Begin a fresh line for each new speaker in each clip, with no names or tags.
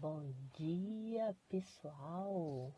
Bom dia, pessoal.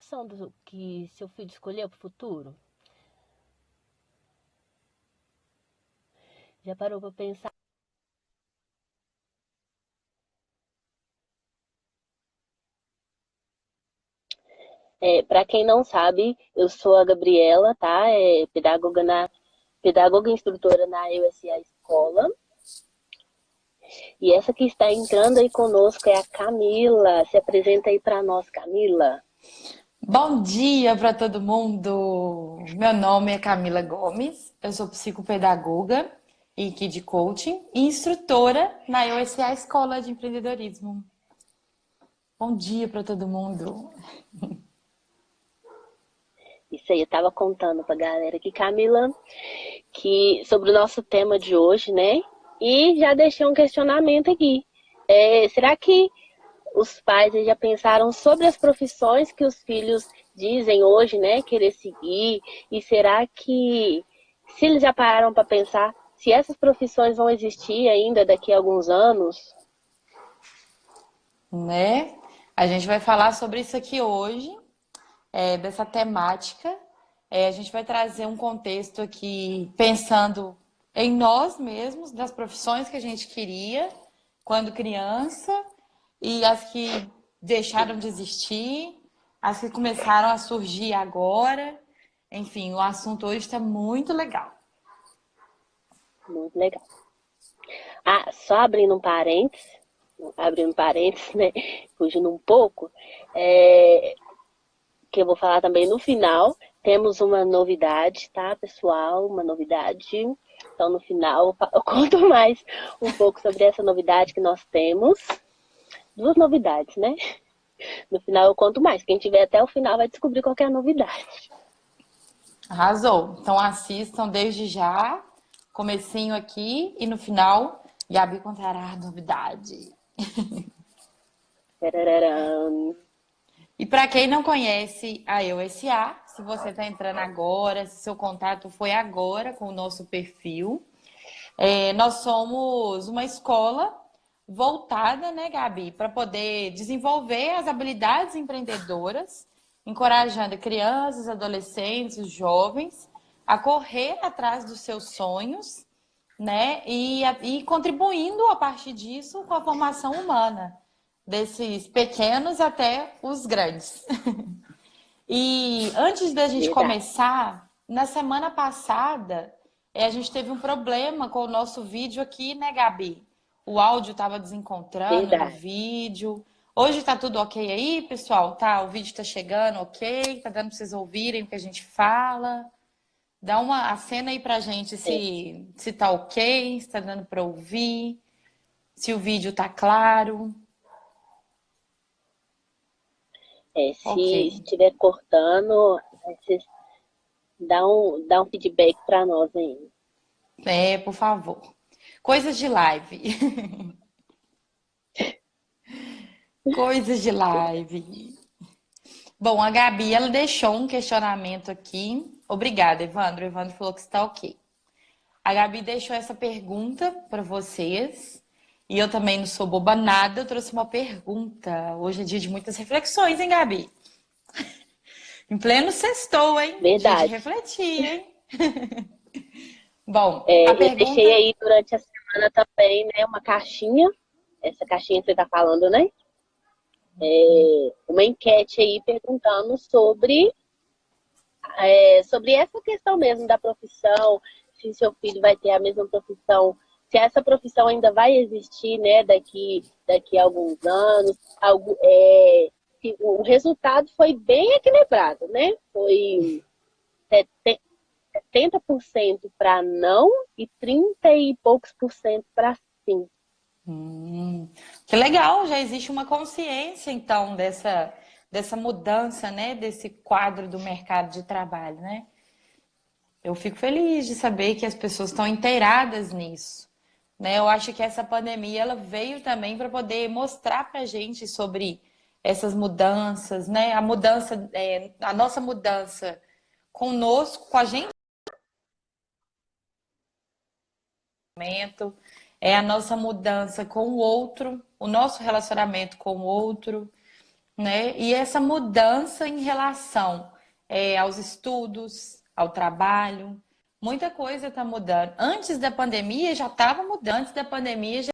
São do que seu filho escolheu para o futuro? Já parou para pensar? Para quem não sabe, eu sou a Gabriela, tá? Pedagoga e instrutora na USA Escola. E essa que está entrando aí conosco é a Camila. Se apresenta aí para nós, Camila.
Bom dia para todo mundo! Meu nome é Camila Gomes, eu sou psicopedagoga e Kid Coaching e instrutora na USA Escola de Empreendedorismo. Bom dia para todo mundo!
Isso aí, eu estava contando para a galera aqui, Camila, que sobre o nosso tema de hoje, né? E já deixei um questionamento aqui. Será que os pais já pensaram sobre as profissões que os filhos dizem hoje, né, querer seguir? E será que, se eles já pararam para pensar, se essas profissões vão existir ainda daqui a alguns anos?
Né? A gente vai falar sobre isso aqui hoje, dessa temática. A gente vai trazer um contexto aqui pensando em nós mesmos, das profissões que a gente queria quando criança e as que deixaram de existir, as que começaram a surgir agora. Enfim, o assunto hoje está muito legal.
Muito legal. Ah, só abrindo um parênteses, né, fugindo um pouco, que eu vou falar também no final. Temos uma novidade, tá, pessoal? Uma novidade. Então, no final, eu conto mais um pouco sobre essa novidade que nós temos. Duas novidades, né? No final, eu conto mais. Quem tiver até o final vai descobrir qual que é a novidade.
Arrasou. Então assistam desde já, comecinho aqui e no final, Gabi contará a novidade.
Tarararam.
E para quem não conhece a EUSA, se você está entrando agora, se seu contato foi agora com o nosso perfil, nós somos uma escola voltada, né, Gabi, para poder desenvolver as habilidades empreendedoras, encorajando crianças, adolescentes, jovens a correr atrás dos seus sonhos, né, e contribuindo a partir disso com a formação humana, desses pequenos até os grandes. E antes da gente
Verdade.
começar, na semana passada, a gente teve um problema com o nosso vídeo aqui, né, Gabi? O áudio estava desencontrando no
Verdade.
vídeo. Hoje tá tudo ok aí, pessoal? Tá, o vídeo tá chegando ok? Tá dando para vocês ouvirem o que a gente fala? Dá uma acena aí pra gente
É,
se tá ok, se tá dando para ouvir, se o vídeo tá claro. Ok.
se estiver cortando, vocês dá um feedback para nós aí.
Por favor. Coisas de live. Coisas de live. Bom, a Gabi, ela deixou um questionamento aqui. Obrigada, Evandro. O Evandro falou que está ok. A Gabi deixou essa pergunta para vocês. E eu também não sou boba nada, eu trouxe uma pergunta. Hoje é dia de muitas reflexões, hein, Gabi? Em pleno sextou, hein? Dia de
Verdade.
refletir, hein? Bom, a
Eu deixei
pergunta
aí durante a semana. semana também, né, uma caixinha, essa caixinha que você está falando, né? Uma enquete aí perguntando sobre essa questão mesmo da profissão, se seu filho vai ter a mesma profissão, se essa profissão ainda vai existir, né, daqui a alguns anos. O resultado foi bem equilibrado, né? Foi 70% para não e 30 e poucos por cento para sim.
Que legal, já existe uma consciência, então, dessa mudança, né? Desse quadro do mercado de trabalho, né? Eu fico feliz de saber que as pessoas estão inteiradas nisso, né? Eu acho que essa pandemia ela veio também para poder mostrar para a gente sobre essas mudanças, né? A mudança, a nossa mudança conosco, com a gente, é a nossa mudança com o outro, o nosso relacionamento com o outro, né? E essa mudança em relação aos estudos, ao trabalho, muita coisa está mudando. Antes da pandemia já estava mudando, antes da pandemia já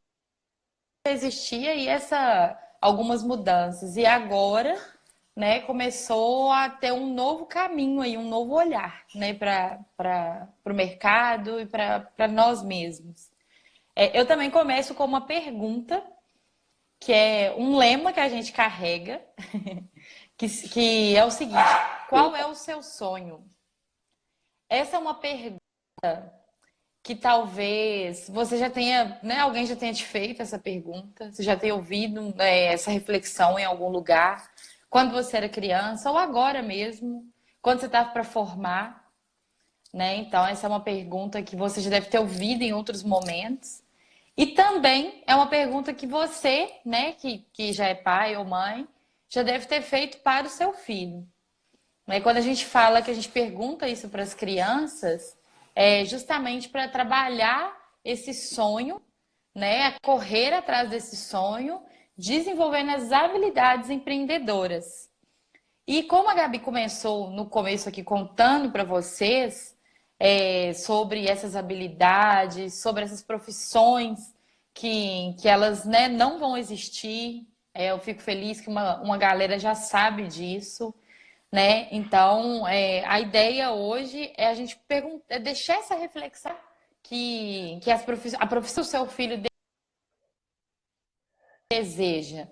existia aí algumas mudanças. E agora, né, começou a ter um novo caminho aí, um novo olhar, né, para o mercado e para nós mesmos. Eu também começo com uma pergunta, que é um lema que a gente carrega, que é o seguinte: qual é o seu sonho? Essa é uma pergunta que talvez você já tenha, né, alguém já tenha te feito essa pergunta, você já tenha ouvido, né, essa reflexão em algum lugar, quando você era criança ou agora mesmo, quando você estava para formar, né? Então, essa é uma pergunta que você já deve ter ouvido em outros momentos. E também é uma pergunta que você, né, que já é pai ou mãe, já deve ter feito para o seu filho. Né? Quando a gente fala que a gente pergunta isso para as crianças, é justamente para trabalhar esse sonho, né, correr atrás desse sonho, desenvolvendo as habilidades empreendedoras. E como a Gabi começou no começo aqui contando para vocês sobre essas habilidades, sobre essas profissões que elas, né, não vão existir, eu fico feliz que uma galera já sabe disso, né? Então, a ideia hoje é a gente deixar essa reflexão que a profissão do seu filho deseja,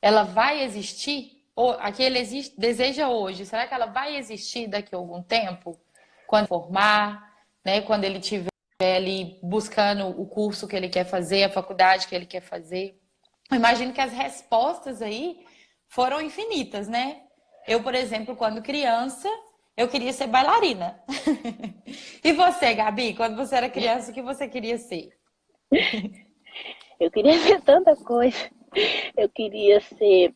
ela vai existir? Ou a que ele deseja hoje, será que ela vai existir daqui a algum tempo? Quando formar, né? Quando ele estiver ali buscando o curso que ele quer fazer, a faculdade que ele quer fazer. Eu imagino que as respostas aí foram infinitas, né? Eu, por exemplo, quando criança, eu queria ser bailarina. E você, Gabi, quando você era criança, o que você queria ser?
Eu queria ser tanta coisa. Eu queria ser,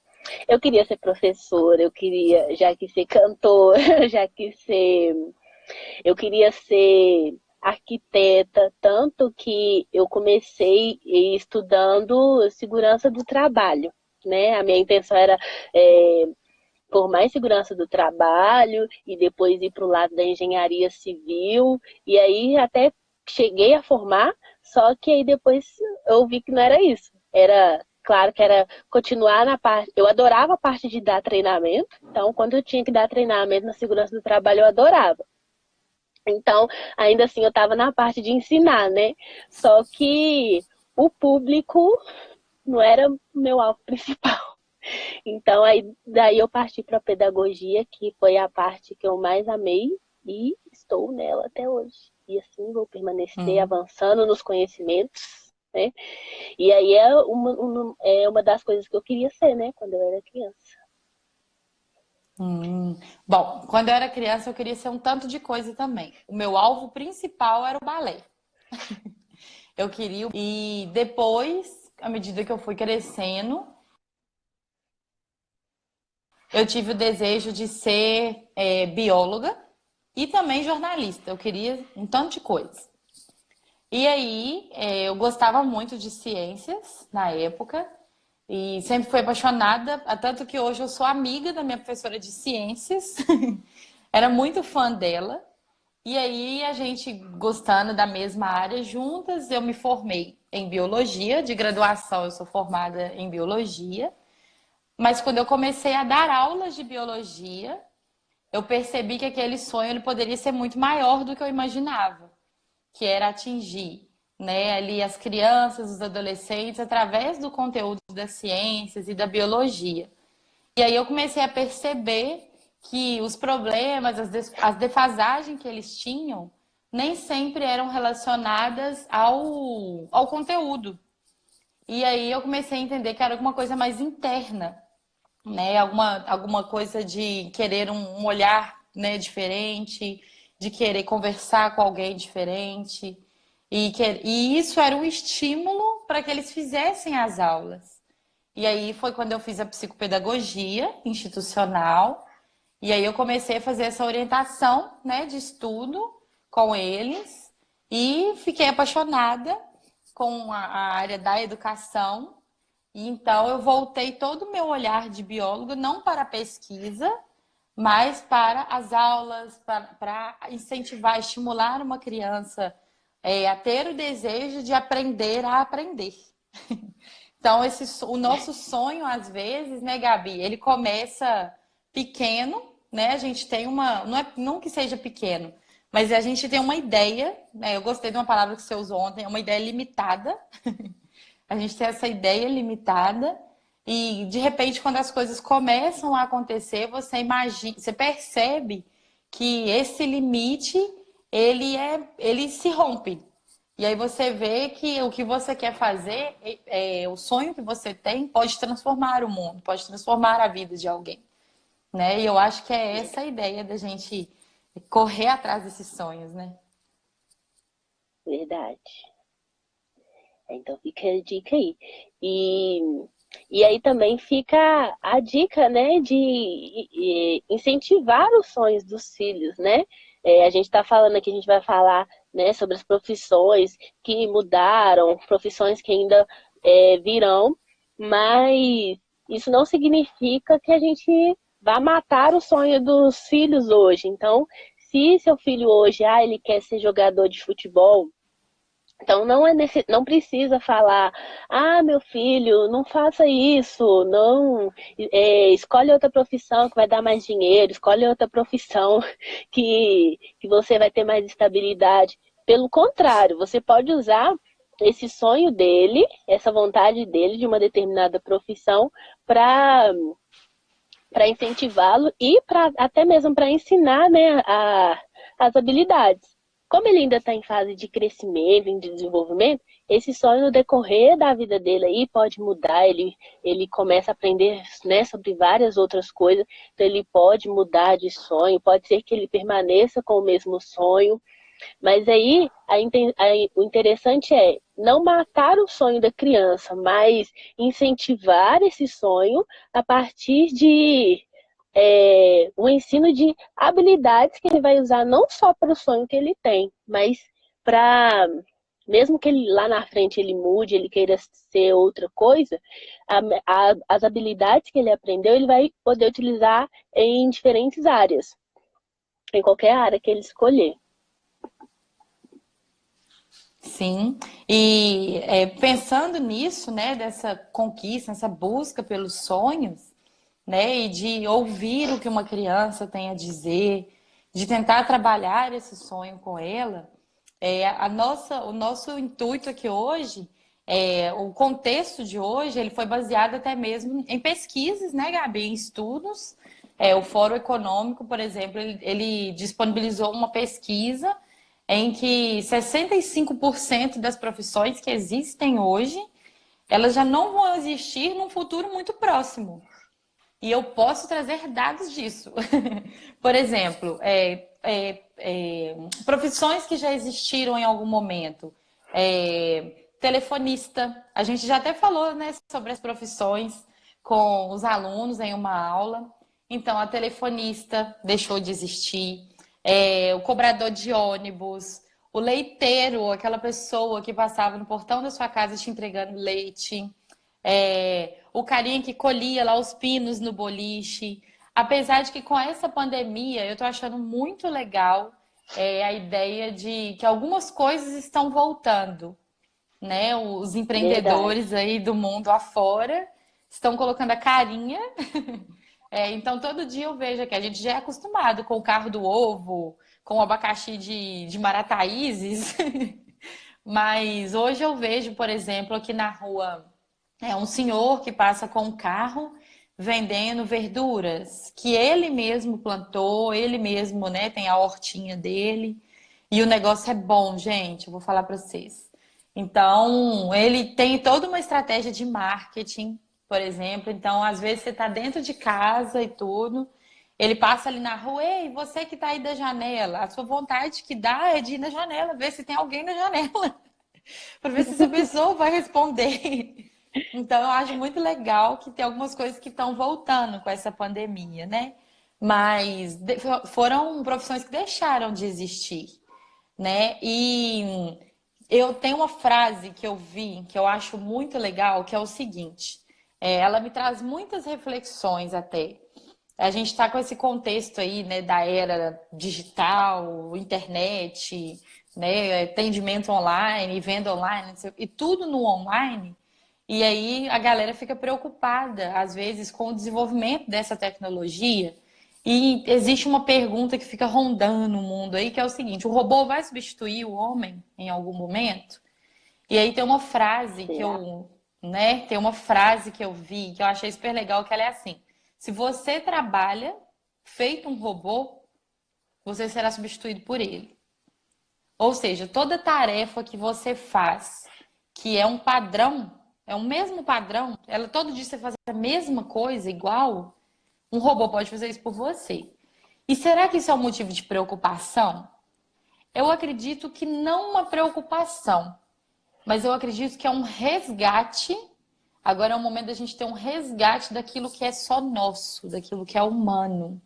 eu queria ser professora, já quis ser cantora, já quis ser, eu queria ser arquiteta, tanto que eu comecei estudando segurança do trabalho, né? A minha intenção era formar em segurança do trabalho e depois ir para o lado da engenharia civil, e aí até cheguei a formar, só que aí depois eu vi que não era isso. Era, claro que era continuar na parte. Eu adorava a parte de dar treinamento, então quando eu tinha que dar treinamento na segurança do trabalho, eu adorava. Então, ainda assim, eu estava na parte de ensinar, né? Só que o público não era o meu alvo principal. Então, daí eu parti para a pedagogia, que foi a parte que eu mais amei e estou nela até hoje. E assim vou permanecer
Hum.
avançando nos conhecimentos, né? E aí é uma das coisas que eu queria ser, né? Quando eu era criança.
Bom, quando eu era criança, eu queria ser um tanto de coisa também. O meu alvo principal era o balé. Eu queria. E depois, à medida que eu fui crescendo, eu tive o desejo de ser bióloga e também jornalista. Eu queria um tanto de coisa. E aí, eu gostava muito de ciências na época e sempre fui apaixonada, tanto que hoje eu sou amiga da minha professora de ciências. Era muito fã dela. E aí, a gente gostando da mesma área juntas, eu me formei em biologia, de graduação eu sou formada em biologia, mas quando eu comecei a dar aulas de biologia, eu percebi que aquele sonho ele poderia ser muito maior do que eu imaginava, que era atingir, né, ali as crianças, os adolescentes, através do conteúdo das ciências e da biologia. E aí eu comecei a perceber que os problemas, as defasagens que eles tinham, nem sempre eram relacionadas ao conteúdo. E aí eu comecei a entender que era alguma coisa mais interna, né? Alguma coisa de querer um olhar, né, diferente, de querer conversar com alguém diferente. E isso era um estímulo para que eles fizessem as aulas. E aí foi quando eu fiz a psicopedagogia institucional. E aí eu comecei a fazer essa orientação, né, de estudo com eles. E fiquei apaixonada com a área da educação. E então eu voltei todo o meu olhar de biólogo não para a pesquisa, mas para as aulas, para incentivar, estimular uma criança a ter o desejo de aprender a aprender. Então, o nosso sonho, às vezes, né, Gabi, ele começa pequeno, né? A gente tem não que seja pequeno, mas a gente tem uma ideia, né? Eu gostei de uma palavra que você usou ontem, é uma ideia limitada. A gente tem essa ideia limitada e, de repente, quando as coisas começam a acontecer, você imagina, você percebe que esse limite, ele se rompe. E aí você vê que o que você quer fazer, o sonho que você tem, pode transformar o mundo, pode transformar a vida de alguém, né? E eu acho que é essa a ideia da gente correr atrás desses sonhos, né?
Verdade. Então fica a dica aí. E, e aí também fica a dica, né, de incentivar os sonhos dos filhos, né? A gente está falando aqui, a gente vai falar, né, sobre as profissões que mudaram, profissões que ainda virão, mas isso não significa que a gente vá matar o sonho dos filhos hoje. Então, se seu filho hoje, ele quer ser jogador de futebol, então não precisa falar, meu filho, não faça isso, não escolhe outra profissão que vai dar mais dinheiro, escolhe outra profissão que você vai ter mais estabilidade. Pelo contrário, você pode usar esse sonho dele, essa vontade dele de uma determinada profissão para incentivá-lo e até mesmo para ensinar, né, as habilidades. Como ele ainda está em fase de crescimento, em desenvolvimento, esse sonho no decorrer da vida dele aí pode mudar, ele começa a aprender, né, sobre várias outras coisas, então ele pode mudar de sonho, pode ser que ele permaneça com o mesmo sonho, mas aí o interessante é não matar o sonho da criança, mas incentivar esse sonho a partir de o ensino de habilidades que ele vai usar não só para o sonho que ele tem, mas para, mesmo que ele, lá na frente ele mude, ele queira ser outra coisa, as habilidades que ele aprendeu, ele vai poder utilizar em diferentes áreas, em qualquer área que ele escolher.
Sim, e pensando nisso, né, dessa conquista, essa busca pelos sonhos, né, e de ouvir o que uma criança tem a dizer, de tentar trabalhar esse sonho com ela, o nosso intuito aqui hoje, o contexto de hoje, ele foi baseado até mesmo em pesquisas, né, Gabi, em estudos. O Fórum Econômico, por exemplo, ele disponibilizou uma pesquisa em que 65% das profissões que existem hoje, elas já não vão existir num futuro muito próximo. E eu posso trazer dados disso. Por exemplo, profissões que já existiram em algum momento. Telefonista. A gente já até falou, né, sobre as profissões com os alunos em uma aula. Então, a telefonista deixou de existir. O cobrador de ônibus. O leiteiro, aquela pessoa que passava no portão da sua casa te entregando leite. O carinha que colhia lá os pinos no boliche. Apesar de que com essa pandemia eu tô achando muito legal a ideia de que algumas coisas estão voltando. né? Os
Verdade.
empreendedores aí do mundo afora estão colocando a carinha. Então, todo dia eu vejo que a gente já é acostumado com o carro do ovo, com o abacaxi de Marataízes, mas hoje eu vejo, por exemplo, aqui na rua, um senhor que passa com um carro vendendo verduras que ele mesmo plantou, ele mesmo, né, tem a hortinha dele. E o negócio é bom, gente, eu vou falar para vocês. Então, ele tem toda uma estratégia de marketing, por exemplo. Então, às vezes você está dentro de casa e tudo, ele passa ali na rua, ei, você que está aí da janela, a sua vontade que dá é de ir na janela, ver se tem alguém na janela, para ver se essa pessoa vai responder. Então, eu acho muito legal que tem algumas coisas que estão voltando com essa pandemia, né? Mas foram profissões que deixaram de existir, né? E eu tenho uma frase que eu vi que eu acho muito legal, que é o seguinte: ela me traz muitas reflexões até. A gente está com esse contexto aí, né, da era digital, internet, né, atendimento online, venda online, e tudo no online. E aí a galera fica preocupada, às vezes, com o desenvolvimento dessa tecnologia. E existe uma pergunta que fica rondando o mundo aí, que é o seguinte: o robô vai substituir o homem em algum momento? E aí tem uma frase que
Será?
eu, né, tem uma frase que eu vi, que eu achei super legal, que ela é assim: se você trabalha feito um robô, você será substituído por ele. Ou seja, toda tarefa que você faz, que é um padrão, é o mesmo padrão, ela todo dia você faz a mesma coisa, igual, um robô pode fazer isso por você. E será que isso é um motivo de preocupação? Eu acredito que não uma preocupação, mas eu acredito que é um resgate. Agora é o momento da gente ter um resgate daquilo que é só nosso, daquilo que é humano,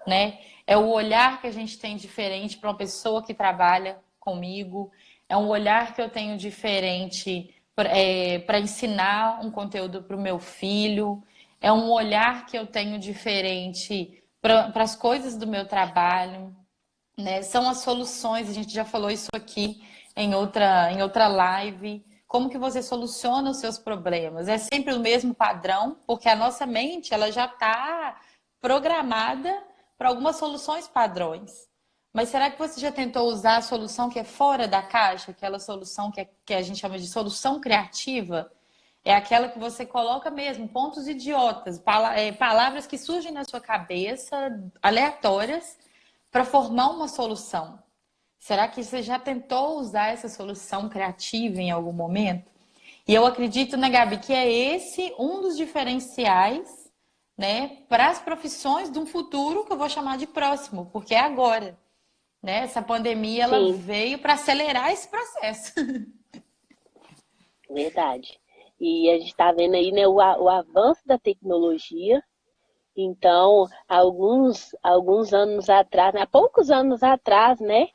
né? É o olhar que a gente tem diferente para uma pessoa que trabalha comigo, é um olhar que eu tenho diferente para ensinar um conteúdo para o meu filho, é um olhar que eu tenho diferente para as coisas do meu trabalho, né? São as soluções, a gente já falou isso aqui em outra live. Como que você soluciona os seus problemas? É sempre o mesmo padrão, porque a nossa mente ela já está programada para algumas soluções padrões. Mas será que você já tentou usar a solução que é fora da caixa, aquela solução que a gente chama de solução criativa? É aquela que você coloca mesmo, pontos idiotas, palavras que surgem na sua cabeça, aleatórias, para formar uma solução. Será que você já tentou usar essa solução criativa em algum momento? E eu acredito, né, Gabi, que é esse um dos diferenciais, né, para as profissões de um futuro que eu vou chamar de próximo, porque é agora, né? Essa pandemia ela
Sim,
veio para acelerar esse processo.
verdade. E a gente está vendo aí, né, o avanço da tecnologia. Então, alguns anos atrás, né, há poucos anos atrás, né,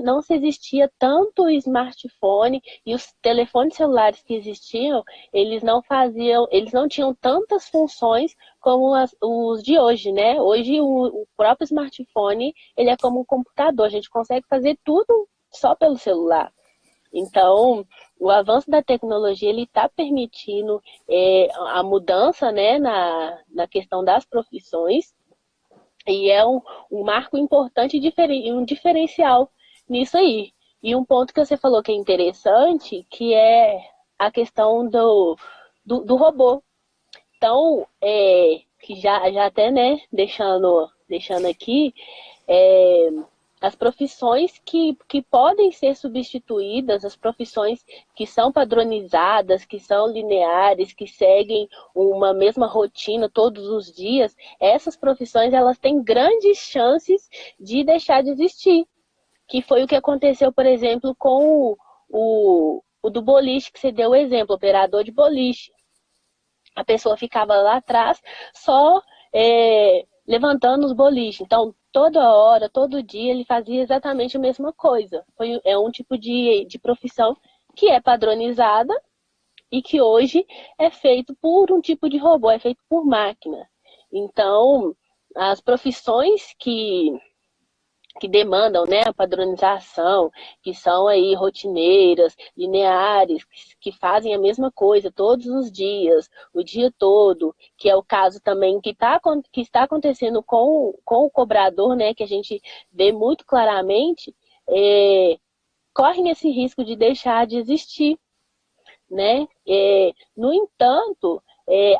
não se existia tanto smartphone e os telefones celulares que existiam, eles não tinham tantas funções como os de hoje, né? Hoje o próprio smartphone, ele é como um computador, a gente consegue fazer tudo só pelo celular. Então, o avanço da tecnologia ele está permitindo a mudança, né, na questão das profissões e é um marco importante e um diferencial nisso aí. E um ponto que você falou que é interessante, que é a questão do robô. Então, que já até, né, deixando aqui, é, as profissões que podem ser substituídas, as profissões que são padronizadas, que são lineares, que seguem uma mesma rotina todos os dias, essas profissões elas têm grandes chances de deixar de existir. Que foi o que aconteceu, por exemplo, com o do boliche, que você deu o exemplo, operador de boliche. A pessoa ficava lá atrás só levantando os boliches. Então, toda hora, todo dia, ele fazia exatamente a mesma coisa. É um tipo de profissão que é padronizada e que hoje é feito por um tipo de robô, é feito por máquina. Então, as profissões que demandam, né, a padronização, que são aí rotineiras, lineares, que fazem a mesma coisa todos os dias, o dia todo, que é o caso também que está acontecendo com o cobrador, né, que a gente vê muito claramente, correm esse risco de deixar de existir, né? No entanto,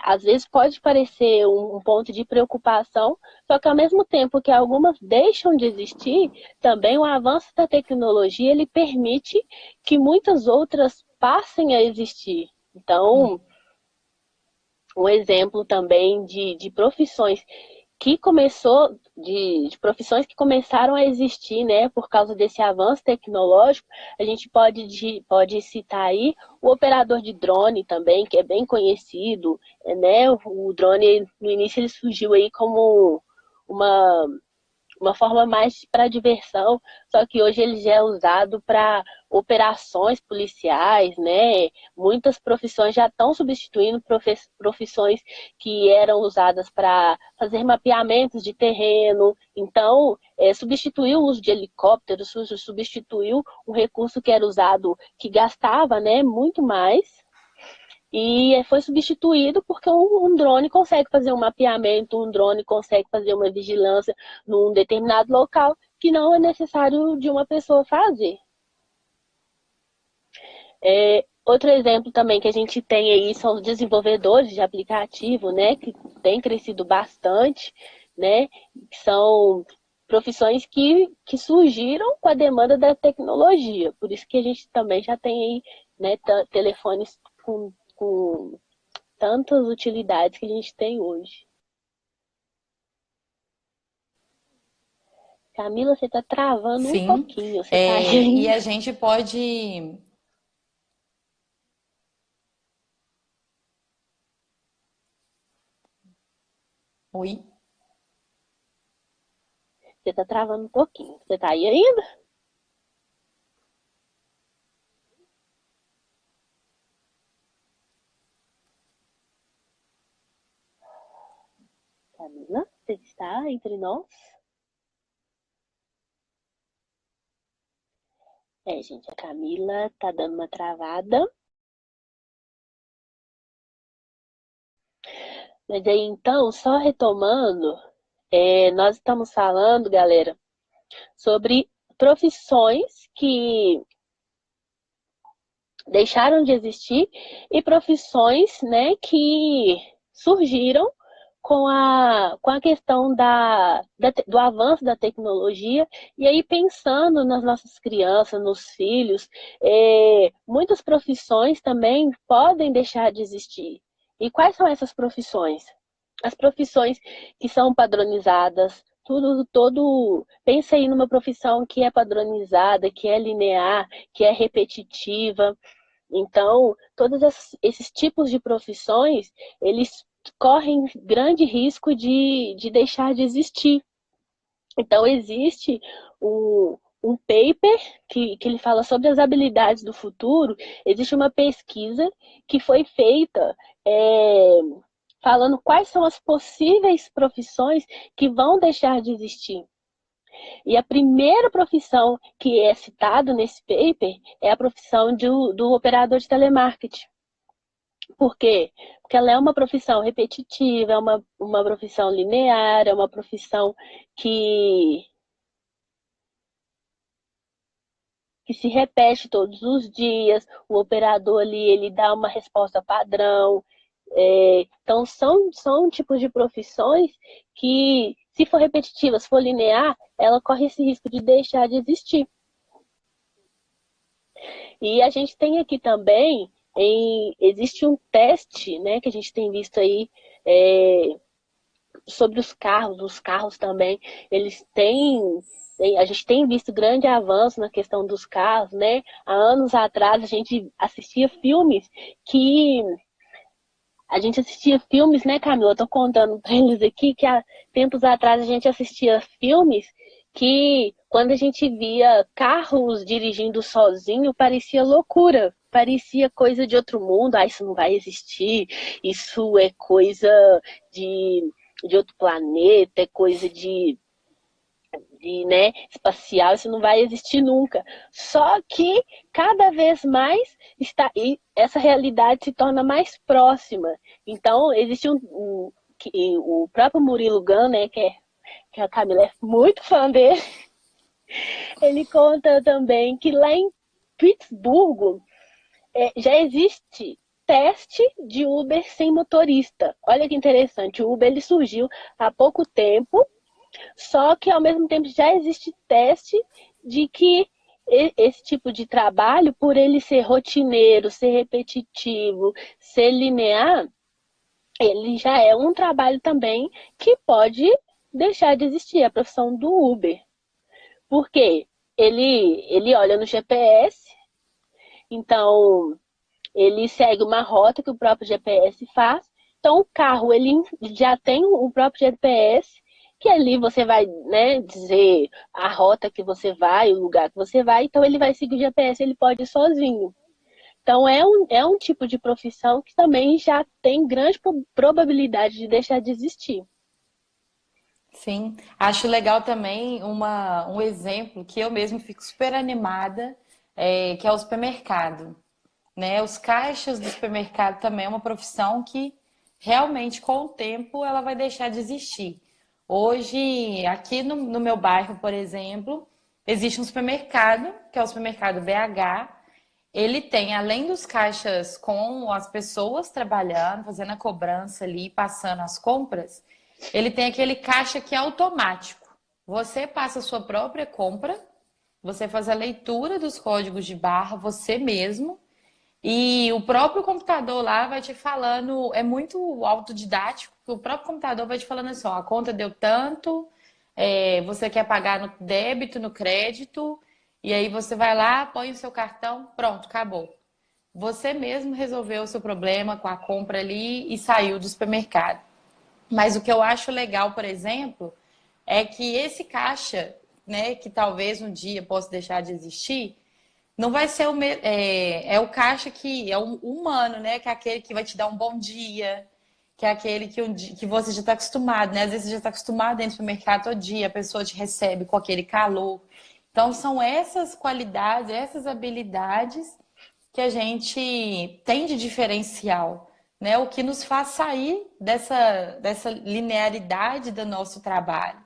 às vezes pode parecer um ponto de preocupação, só que ao mesmo tempo que algumas deixam de existir, também o avanço da tecnologia ele permite que muitas outras passem a existir. Então, um exemplo também de profissões que começou, de profissões que começaram a existir, né, por causa desse avanço tecnológico, a gente pode citar aí o operador de drone também, que é bem conhecido, né, o drone no início ele surgiu aí como uma forma mais para diversão, só que hoje ele já é usado para operações policiais, né? Muitas profissões já estão substituindo profissões que eram usadas para fazer mapeamentos de terreno. Então, substituiu o uso de helicópteros, substituiu um recurso que era usado, que gastava, né, muito mais, e foi substituído porque um drone consegue fazer um mapeamento, um drone consegue fazer uma vigilância num determinado local que não é necessário de uma pessoa fazer. Outro exemplo também que a gente tem aí são os desenvolvedores de aplicativo, né, que tem crescido bastante, né, que são profissões que surgiram com a demanda da tecnologia. Por isso que a gente também já tem aí, né, telefones com tantas utilidades que a gente tem hoje. Camila, você está travando um
Sim,
pouquinho. Você está aí
e
ainda?
a gente pode. Oi?
Você está travando um pouquinho. Você está aí ainda? Camila, você está entre nós? Gente, a Camila tá dando uma travada. Mas aí, então, só retomando, nós estamos falando, galera, sobre profissões que deixaram de existir e profissões, né, que surgiram com a questão do avanço da tecnologia, e aí pensando nas nossas crianças, nos filhos, muitas profissões também podem deixar de existir. E quais são essas profissões? As profissões que são padronizadas, pensa aí numa profissão que é padronizada, que é linear, que é repetitiva. Então, todos esses tipos de profissões, eles correm grande risco de deixar de existir. Então, existe um paper que ele fala sobre as habilidades do futuro. Existe uma pesquisa que foi feita falando quais são as possíveis profissões que vão deixar de existir. E a primeira profissão que é citada nesse paper é a profissão do operador de telemarketing. Por quê? Porque ela é uma profissão repetitiva, é uma profissão linear, é uma profissão que, que se repete todos os dias, o operador ali ele dá uma resposta padrão. Então, são tipos de profissões que, se for repetitiva, se for linear, ela corre esse risco de deixar de existir. E a gente tem aqui também, existe um teste, né, que a gente tem visto aí sobre os carros também, eles a gente tem visto grande avanço na questão dos carros, né? Há anos atrás a gente assistia filmes que a gente assistia filmes, né, Camila? Eu tô contando pra eles aqui que há tempos atrás a gente assistia filmes que, quando a gente via carros dirigindo sozinho, parecia loucura. Parecia coisa de outro mundo. Ah, isso não vai existir. Isso é coisa de outro planeta. É coisa né, espacial, isso não vai existir nunca. Só que cada vez mais e essa realidade se torna mais próxima. Então, existe o próprio Murilo Gun, né, que a Camila é muito fã dele, ele conta também que lá em Pittsburgh já existe teste de Uber sem motorista. Olha que interessante, o Uber ele surgiu há pouco tempo, só que ao mesmo tempo já existe teste de que esse tipo de trabalho, por ele ser rotineiro, ser repetitivo, ser linear, ele já é um trabalho também que pode deixar de existir, a profissão do Uber. Porque ele olha no GPS, então ele segue uma rota que o próprio GPS faz. Então o carro ele já tem o próprio GPS, que ali você vai, né, dizer a rota que você vai, o lugar que você vai, então ele vai seguir o GPS, ele pode ir sozinho. Então é um tipo de profissão que também já tem grande probabilidade de deixar de existir.
Sim, acho legal também um exemplo que eu mesmo fico super animada, que é o supermercado, né? Os caixas do supermercado também é uma profissão que realmente com o tempo ela vai deixar de existir. Hoje, aqui no meu bairro, por exemplo, existe um supermercado, que é o supermercado BH. Ele tem, além dos caixas com as pessoas trabalhando, fazendo a cobrança ali, passando as compras, ele tem aquele caixa que é automático. Você passa a sua própria compra, você faz a leitura dos códigos de barra, você mesmo, e o próprio computador lá vai te falando, é muito autodidático, o próprio computador vai te falando assim, ó, a conta deu tanto, você quer pagar no débito, no crédito, e aí você vai lá, põe o seu cartão, pronto, acabou. Você mesmo resolveu o seu problema com a compra ali e saiu do supermercado. Mas o que eu acho legal, por exemplo, é que esse caixa, né, que talvez um dia possa deixar de existir, não vai ser é o caixa que é o humano, né? Que é aquele que vai te dar um bom dia, que é aquele que você já está acostumado, né? Às vezes você já está acostumado dentro do supermercado todo dia, a pessoa te recebe com aquele calor. Então são essas qualidades, essas habilidades que a gente tem de diferencial, né? O que nos faz sair dessa linearidade do nosso trabalho,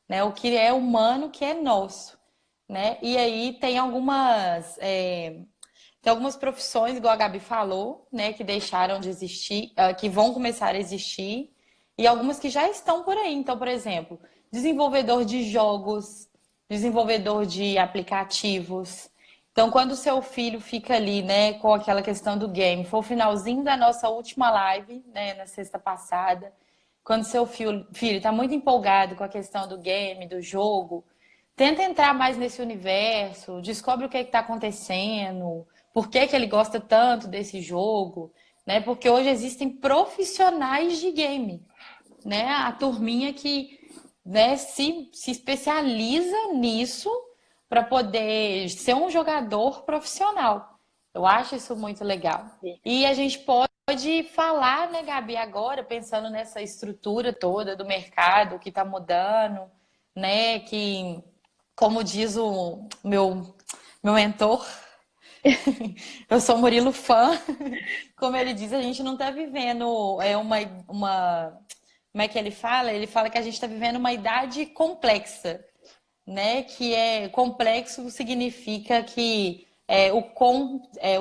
né? O que é humano, que é nosso, né? E aí tem algumas profissões, igual a Gabi falou, né, que deixaram de existir, que vão começar a existir, e algumas que já estão por aí. Então, por exemplo, desenvolvedor de jogos, desenvolvedor de aplicativos. Então, quando o seu filho fica ali, né, com aquela questão do game, foi o finalzinho da nossa última live, né, na sexta passada, quando seu filho está muito empolgado com a questão do game, do jogo, tenta entrar mais nesse universo, descobre o que está acontecendo, por que ele gosta tanto desse jogo, né? Porque hoje existem profissionais de game, né? A turminha que, né, se especializa nisso para poder ser um jogador profissional. Eu acho isso muito legal. E a gente pode falar, né, Gabi, agora, pensando nessa estrutura toda do mercado que está mudando, né? Que, como diz o meu mentor, eu sou Murilo fã. Como ele diz, a gente não está vivendo como é que ele fala? Ele fala que a gente está vivendo uma idade complexa, né? Que é complexo significa que o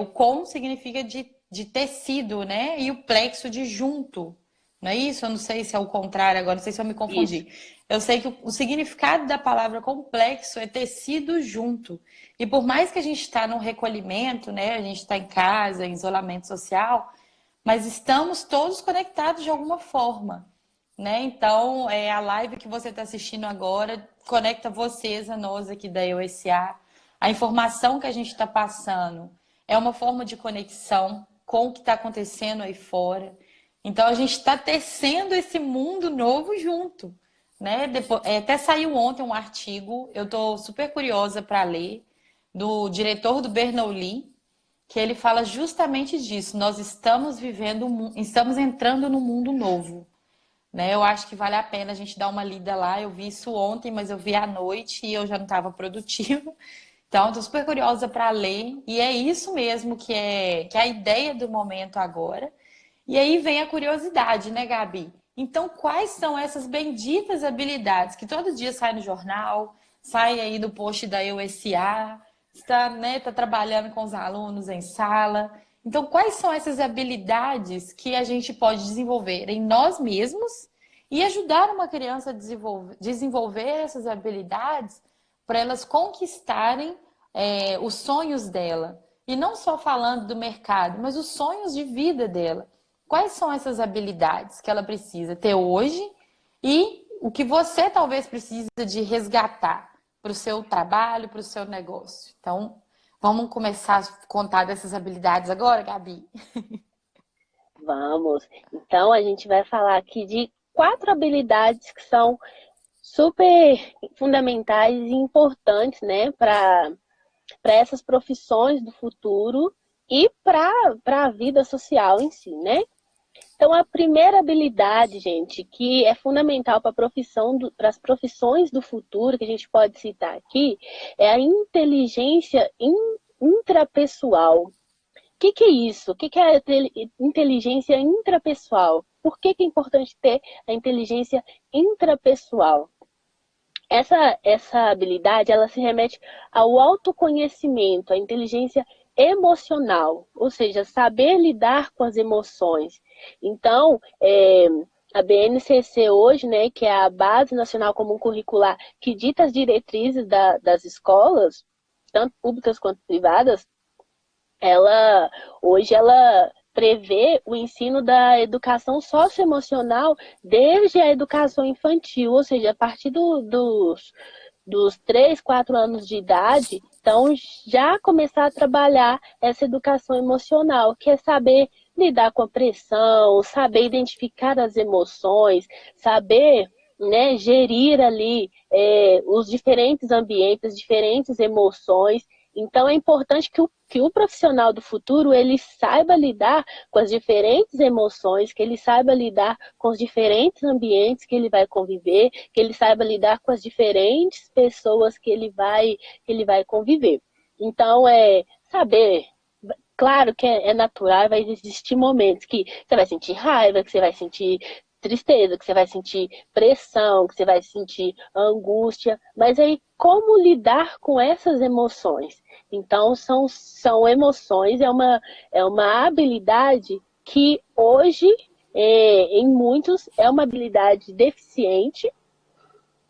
com significa de tecido, né? E o plexo de junto. Não é isso? Eu não sei se é o contrário agora, não sei se eu me
Isso.
confundi. Eu sei que o significado da palavra complexo é tecido junto. E por mais que a gente está no recolhimento, né? A gente está em casa, em isolamento social, mas estamos todos conectados de alguma forma, né? Então, a live que você está assistindo agora conecta vocês, a nós aqui da EUSA. A informação que a gente está passando é uma forma de conexão com o que está acontecendo aí fora. Então, a gente está tecendo esse mundo novo junto, né? Depois, até saiu ontem um artigo, eu estou super curiosa para ler, do diretor do Bernoulli, que ele fala justamente disso. Nós estamos vivendo, estamos entrando num mundo novo, né? Eu acho que vale a pena a gente dar uma lida lá. Eu vi isso ontem, mas eu vi à noite e eu já não estava produtiva. Então, estou super curiosa para ler. E é isso mesmo que é a ideia do momento agora. E aí vem a curiosidade, né, Gabi? Então, quais são essas benditas habilidades que todo dia sai no jornal, sai aí no post da EUSA, está, né, tá trabalhando com os alunos em sala. Então, quais são essas habilidades que a gente pode desenvolver em nós mesmos e ajudar uma criança a desenvolver essas habilidades para elas conquistarem os sonhos dela? E não só falando do mercado, mas os sonhos de vida dela. Quais são essas habilidades que ela precisa ter hoje e o que você talvez precisa de resgatar para o seu trabalho, para o seu negócio? Então, vamos começar a contar dessas habilidades agora, Gabi?
Vamos. Então, a gente vai falar aqui de 4 habilidades que são super fundamentais e importantes, né, para essas profissões do futuro e para a vida social em si, né? Então, a primeira habilidade, gente, que é fundamental para as profissões do futuro, que a gente pode citar aqui, é a inteligência intrapessoal. Que é isso? O que é a inteligência intrapessoal? Por que é importante ter a inteligência intrapessoal? Essa habilidade, ela se remete ao autoconhecimento, à inteligência emocional, ou seja, saber lidar com as emoções. Então, a BNCC hoje, né, que é a Base Nacional Comum Curricular, que dita as diretrizes das escolas, tanto públicas quanto privadas, ela hoje ela prevê o ensino da educação socioemocional desde a educação infantil, ou seja, a partir dos 3, 4 anos de idade, então já começar a trabalhar essa educação emocional, que é saber lidar com a pressão, saber identificar as emoções, saber, né, gerir ali os diferentes ambientes, as diferentes emoções. Então é importante que o profissional do futuro ele saiba lidar com as diferentes emoções, que ele saiba lidar com os diferentes ambientes que ele vai conviver, que ele saiba lidar com as diferentes pessoas que ele vai conviver. Então é saber, claro que é natural, vai existir momentos que você vai sentir raiva, que você vai sentir tristeza, que você vai sentir pressão, que você vai sentir angústia, mas aí como lidar com essas emoções? Então são emoções, é uma habilidade que hoje, em muitos, é uma habilidade deficiente,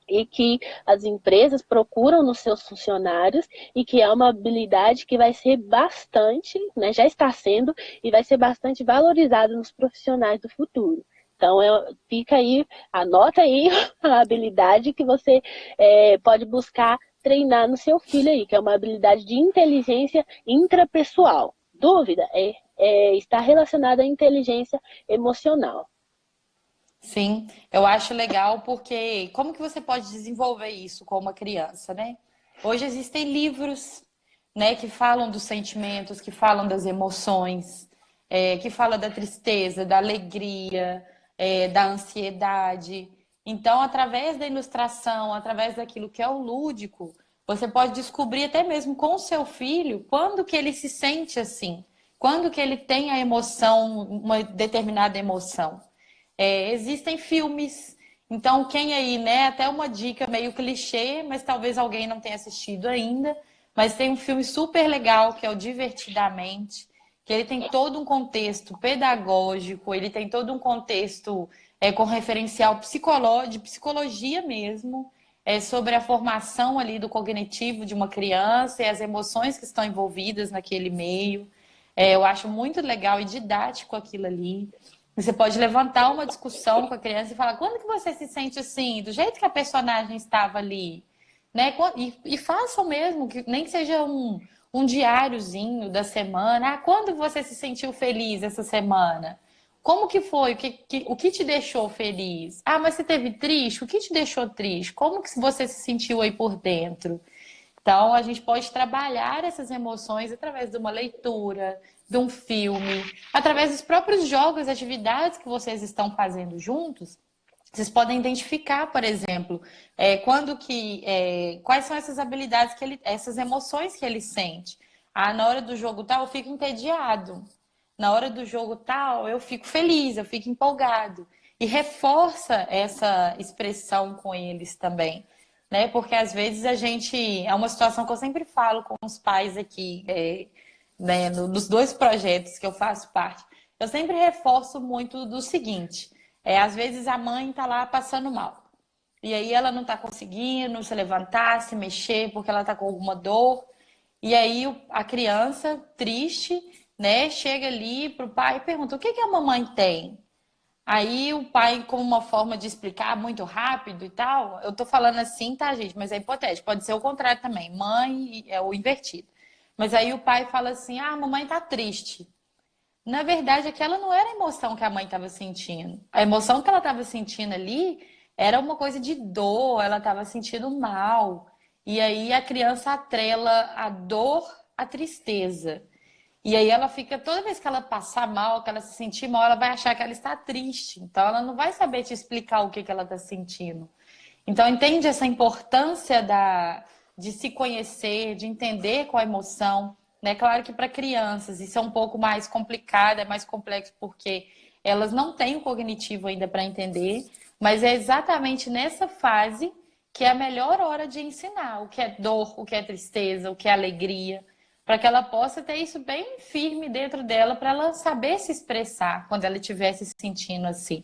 e que as empresas procuram nos seus funcionários e que é uma habilidade que vai ser bastante, né, já está sendo e vai ser bastante valorizada nos profissionais do futuro. Então, fica aí, anota aí a habilidade que você pode buscar treinar no seu filho aí, que é uma habilidade de inteligência intrapessoal. Dúvida? Está relacionada à inteligência emocional.
Sim, eu acho legal porque como que você pode desenvolver isso com uma criança, né? Hoje existem livros, né, que falam dos sentimentos, que falam das emoções, que fala da tristeza, da alegria, da ansiedade. Então, através da ilustração, através daquilo que é o lúdico, você pode descobrir até mesmo com o seu filho quando que ele se sente assim, quando que ele tem a emoção, uma determinada emoção. Existem filmes, então quem aí, né? Até uma dica meio clichê, mas talvez alguém não tenha assistido ainda. Mas tem um filme super legal que é o Divertidamente, que ele tem todo um contexto pedagógico, ele tem todo um contexto com referencial de psicologia mesmo, sobre a formação ali do cognitivo de uma criança e as emoções que estão envolvidas naquele meio. Eu acho muito legal e didático aquilo ali. Você pode levantar uma discussão com a criança e falar: quando que você se sente assim, do jeito que a personagem estava ali, né? E façam mesmo, que nem que seja um diáriozinho da semana. Ah, quando você se sentiu feliz essa semana? Como que foi? O que te deixou feliz? Ah, mas você teve triste? O que te deixou triste? Como que você se sentiu aí por dentro? Então, a gente pode trabalhar essas emoções através de uma leitura, de um filme, através dos próprios jogos, atividades que vocês estão fazendo juntos. Vocês podem identificar, por exemplo, quais são essas habilidades essas emoções que ele sente. Ah, na hora do jogo tal, eu fico entediado. Na hora do jogo tal, eu fico feliz, eu fico empolgado. E reforça essa expressão com eles também, né? Porque às vezes é uma situação que eu sempre falo com os pais aqui, né, nos dois projetos que eu faço parte. Eu sempre reforço muito do seguinte: às vezes a mãe está lá passando mal. E aí ela não está conseguindo se levantar, se mexer, porque ela está com alguma dor. E aí a criança, triste, né, chega ali pro pai e pergunta: o que que a mamãe tem? Aí o pai, como uma forma de explicar muito rápido e tal, eu tô falando assim, tá, gente? Mas é hipotético, pode ser o contrário também. Mãe é o invertido. Mas aí o pai fala assim: ah, a mamãe tá triste. Na verdade, aquela não era a emoção que a mãe estava sentindo. A emoção que ela estava sentindo ali era uma coisa de dor, ela estava sentindo mal. E aí a criança atrela a dor à tristeza. E aí ela fica, toda vez que ela passar mal, que ela se sentir mal, ela vai achar que ela está triste. Então ela não vai saber te explicar o que que ela está sentindo. Então, entende essa importância de se conhecer, de entender qual a emoção, né? Claro que para crianças isso é um pouco mais complicado, é mais complexo porque elas não têm o cognitivo ainda para entender, mas é exatamente nessa fase que é a melhor hora de ensinar o que é dor, o que é tristeza, o que é alegria, para que ela possa ter isso bem firme dentro dela, para ela saber se expressar quando ela estiver se sentindo assim,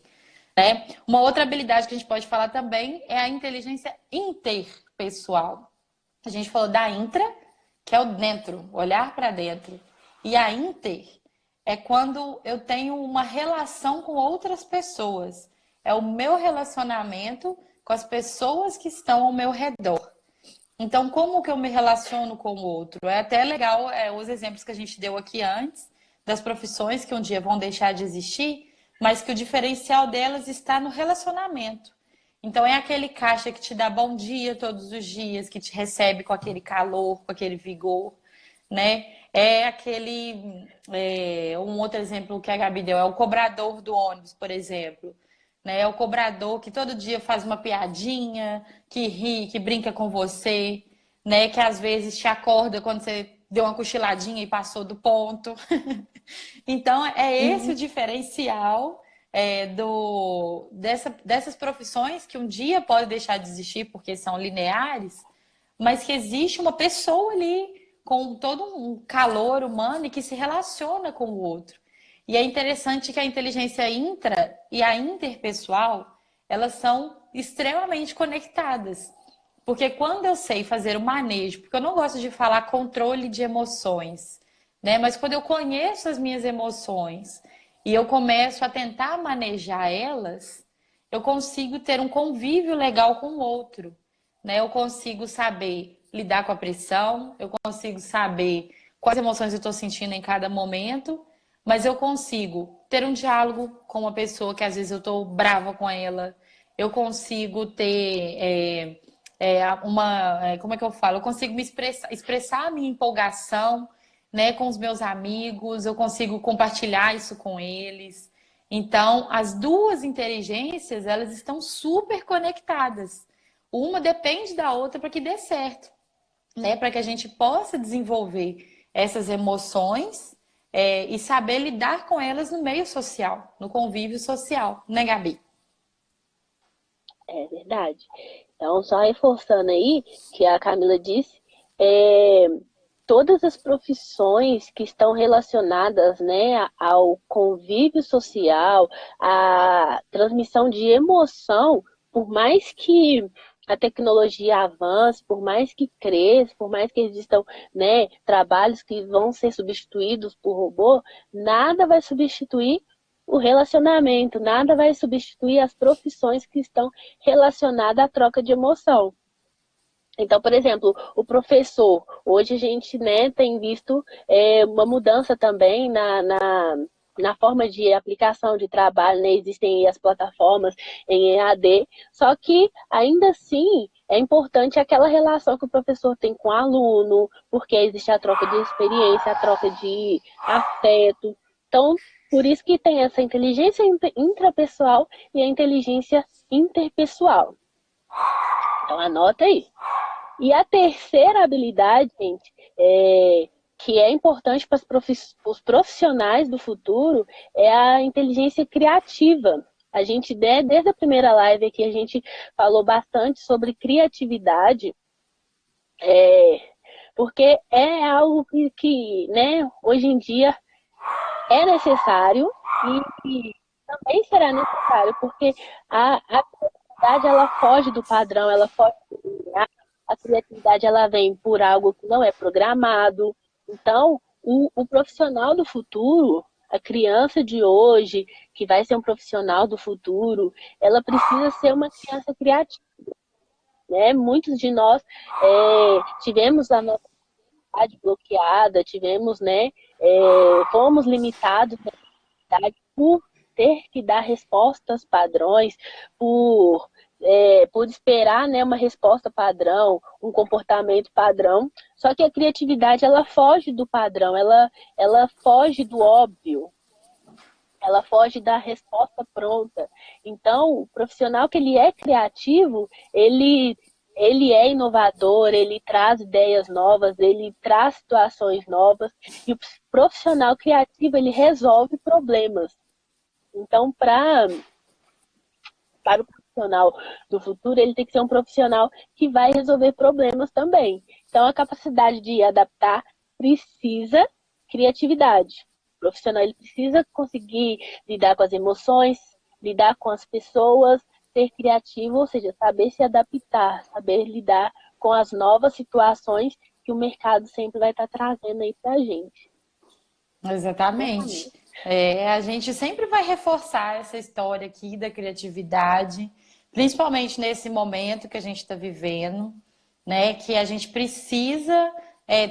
né? Uma outra habilidade que a gente pode falar também é a inteligência interpessoal. A gente falou da intra, que é o dentro, olhar para dentro. E a inter é quando eu tenho uma relação com outras pessoas. É o meu relacionamento com as pessoas que estão ao meu redor. Então, como que eu me relaciono com o outro? É até legal os exemplos que a gente deu aqui antes, das profissões que um dia vão deixar de existir, mas que o diferencial delas está no relacionamento. Então, é aquele caixa que te dá bom dia todos os dias, que te recebe com aquele calor, com aquele vigor, né? Um outro exemplo que a Gabi deu, é o cobrador do ônibus, por exemplo, né? É o cobrador que todo dia faz uma piadinha, que ri, que brinca com você, né? Que às vezes te acorda quando você deu uma cochiladinha e passou do ponto. Então, é esse o
Uhum.
diferencial dessas profissões que um dia pode deixar de existir porque são lineares, mas que existe uma pessoa ali com todo um calor humano e que se relaciona com o outro. E é interessante que a inteligência intra e a interpessoal, elas são extremamente conectadas. Porque quando eu sei fazer o manejo, porque eu não gosto de falar controle de emoções, né? Mas quando eu conheço as minhas emoções e eu começo a tentar manejar elas, eu consigo ter um convívio legal com o outro, né? Eu consigo saber lidar com a pressão, eu consigo saber quais emoções eu estou sentindo em cada momento, mas eu consigo ter um diálogo com uma pessoa que às vezes eu estou brava com ela, eu consigo ter como é que eu falo? Eu consigo me expressar a minha empolgação, né, com os meus amigos, eu consigo compartilhar isso com eles. Então, as duas inteligências, elas estão super conectadas. Uma depende da outra para que dê certo, né? Para que a gente possa desenvolver essas emoções e saber lidar com elas no meio social, no convívio social, né, Gabi?
É verdade. Então, só reforçando aí que a Camila disse, é, todas as profissões que estão relacionadas, né, ao convívio social, à transmissão de emoção, por mais que a tecnologia avance, por mais que cresça, por mais que existam, né, trabalhos que vão ser substituídos por robô, nada vai substituir o relacionamento, nada vai substituir as profissões que estão relacionadas à troca de emoção. Então, por exemplo, o professor, hoje a gente, né, tem visto uma mudança também na forma de aplicação de trabalho, né? Existem as plataformas em EAD, só que ainda assim é importante aquela relação que o professor tem com o aluno, porque existe a troca de experiência, a troca de afeto. Então, por isso que tem essa inteligência intrapessoal e a inteligência interpessoal. Então, anota aí. E a terceira habilidade, gente, que é importante para os profissionais do futuro, é a inteligência criativa. A gente, desde a primeira live aqui, a gente falou bastante sobre criatividade, porque é algo que, né, hoje em dia é necessário e também será necessário, porque a criatividade, ela foge do padrão, ela foge do linear. A criatividade, ela vem por algo que não é programado. Então, o profissional do futuro, a criança de hoje, que vai ser um profissional do futuro, ela precisa ser uma criança criativa, né? Muitos de nós tivemos a nossa criatividade bloqueada, tivemos, né, fomos limitados na criatividade por ter que dar respostas padrões, por esperar, né, uma resposta padrão, um comportamento padrão. Só que a criatividade, ela foge do padrão, ela foge do óbvio, ela foge da resposta pronta. Então, o profissional que ele é criativo, ele é inovador, ele traz ideias novas, ele traz situações novas. E o profissional criativo, ele resolve problemas. Então, para o profissional do futuro, ele tem que ser um profissional que vai resolver problemas também. Então, a capacidade de adaptar precisa criatividade. O profissional, ele precisa conseguir lidar com as emoções, lidar com as pessoas, ser criativo, ou seja, saber se adaptar, saber lidar com as novas situações que o mercado sempre vai estar trazendo aí para a gente.
Exatamente. A gente sempre vai reforçar essa história aqui da criatividade, principalmente nesse momento que a gente está vivendo, né? Que a gente precisa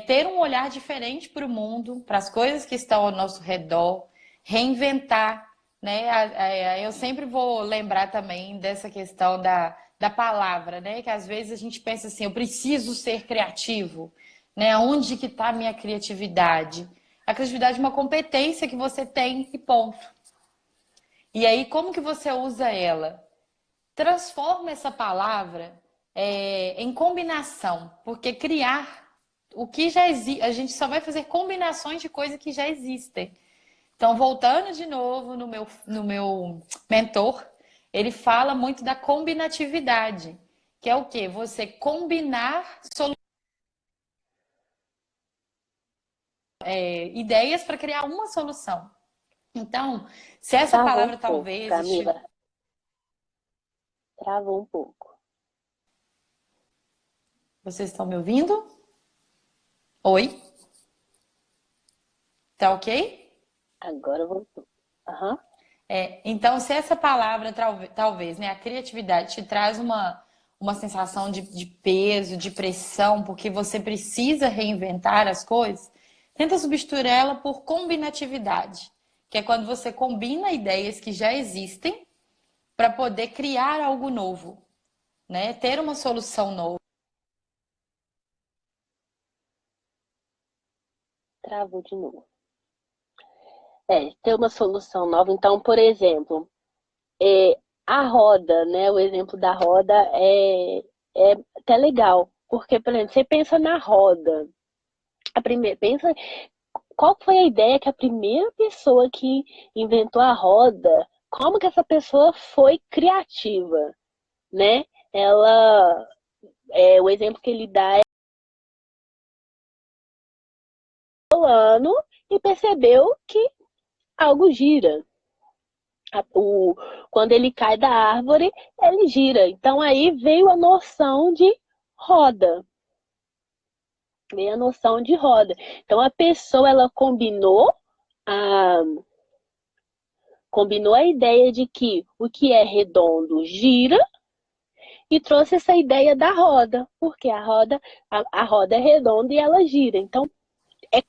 ter um olhar diferente para o mundo, para as coisas que estão ao nosso redor, reinventar, né? Eu sempre vou lembrar também dessa questão da palavra, né? Que às vezes a gente pensa assim, eu preciso ser criativo, né? Onde que está a minha criatividade? A criatividade é uma competência que você tem e ponto. E aí, como que você usa ela? Transforma essa palavra em combinação, porque criar o que já existe, a gente só vai fazer combinações de coisas que já existem. Então, voltando de novo no meu mentor, ele fala muito da combinatividade, que é o quê? Você combinar ideias para criar uma solução. Então, se essa
Travou um
palavra
pouco,
talvez
Camila. Travou um pouco.
Vocês estão me ouvindo? Oi? Tá ok?
Agora voltou. Aham.
Então, se essa palavra, talvez, né, a criatividade te traz uma sensação de peso, de pressão, porque você precisa reinventar as coisas, tenta substituir ela por combinatividade, que é quando você combina ideias que já existem para poder criar algo novo, né? Ter uma solução nova.
Travou de novo. Ter uma solução nova. Então, por exemplo, a roda, né? O exemplo da roda é até legal. Porque, por exemplo, você pensa na roda. Pensa qual foi a ideia que a primeira pessoa que inventou a roda, como que essa pessoa foi criativa, né? O exemplo que ele dá é ano e percebeu que algo gira. Quando ele cai da árvore, ele gira. Então aí veio a noção de roda. Veio a noção de roda. Então a pessoa, ela a, combinou a ideia de que o que é redondo gira e trouxe essa ideia da roda, porque a roda é redonda e ela gira. Então